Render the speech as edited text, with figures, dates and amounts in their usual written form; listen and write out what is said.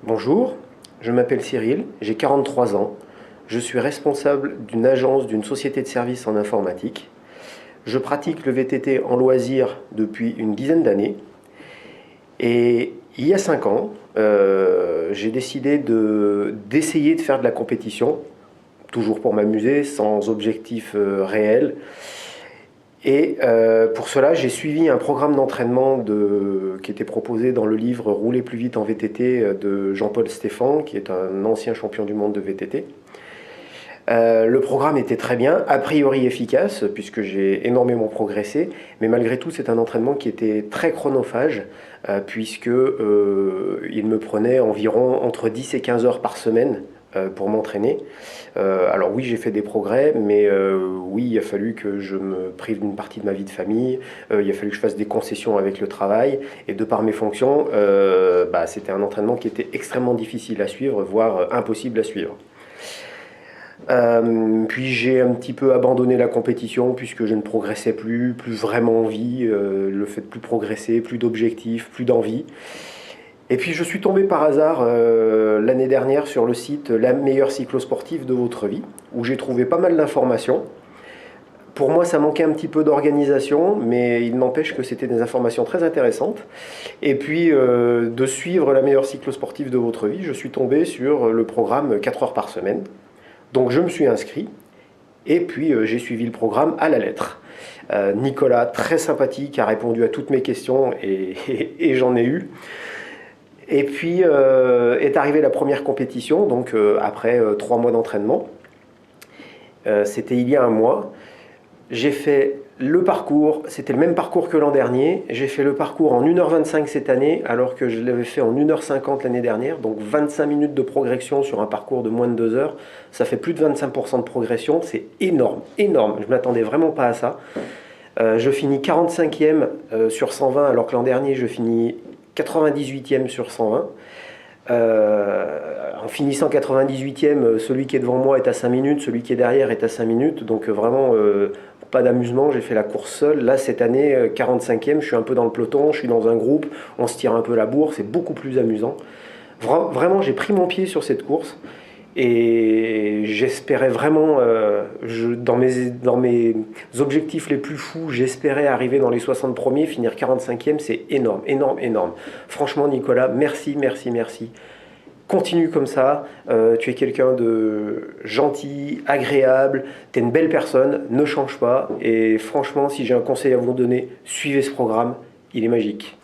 Bonjour, je m'appelle Cyril, j'ai 43 ans. Je suis responsable d'une agence d'une société de services en informatique. Je pratique le VTT en loisir depuis une dizaine d'années. Et il y a 5 ans, j'ai décidé d'essayer de faire de la compétition, toujours pour m'amuser, sans objectif réel. Et pour cela, j'ai suivi un programme d'entraînement qui était proposé dans le livre Rouler plus vite en VTT de Jean-Paul Stéphan, qui est un ancien champion du monde de VTT. Le programme était très bien, a priori efficace, puisque j'ai énormément progressé, mais malgré tout, c'est un entraînement qui était très chronophage, puisque il me prenait environ entre 10 et 15 heures par semaine pour m'entraîner. Alors oui, j'ai fait des progrès, mais oui, il a fallu que je me prive d'une partie de ma vie de famille, il a fallu que je fasse des concessions avec le travail, et de par mes fonctions, c'était un entraînement qui était extrêmement difficile à suivre, voire impossible à suivre. Puis j'ai un petit peu abandonné la compétition puisque je ne progressais plus vraiment envie, le fait de plus progresser, plus d'objectifs, plus d'envie. Et puis je suis tombé par hasard l'année dernière sur le site La meilleure cyclosportive de votre vie, où j'ai trouvé pas mal d'informations. Pour moi, ça manquait un petit peu d'organisation, mais il n'empêche que c'était des informations très intéressantes. Et puis, de suivre La meilleure cyclosportive de votre vie, je suis tombé sur le programme 4 heures par semaine. Donc je me suis inscrit et puis j'ai suivi le programme à la lettre. Nicolas, très sympathique, a répondu à toutes mes questions et j'en ai eu. Et puis est arrivée la première compétition, donc après 3 mois d'entraînement. C'était il y a un mois. J'ai fait le parcours, c'était le même parcours que l'an dernier. J'ai fait le parcours en 1h25 cette année, alors que je l'avais fait en 1h50 l'année dernière. Donc 25 minutes de progression sur un parcours de moins de 2 heures. Ça fait plus de 25% de progression. C'est énorme, énorme. Je ne m'attendais vraiment pas à ça. Je finis 45e sur 120, alors que l'an dernier, je finis 98e sur 120. En finissant 98e, celui qui est devant moi est à 5 minutes, celui qui est derrière est à 5 minutes. Donc vraiment, pas d'amusement, j'ai fait la course seule. Là, cette année, 45e, je suis un peu dans le peloton, je suis dans un groupe, on se tire un peu la bourre, c'est beaucoup plus amusant. Vraiment, j'ai pris mon pied sur cette course et j'espérais vraiment, dans mes objectifs les plus fous, j'espérais arriver dans les 60 premiers, finir 45e, c'est énorme, énorme, énorme. Franchement, Nicolas, merci, merci, merci. Continue comme ça, tu es quelqu'un de gentil, agréable, tu es une belle personne, ne change pas. Et franchement, si j'ai un conseil à vous donner, suivez ce programme, il est magique.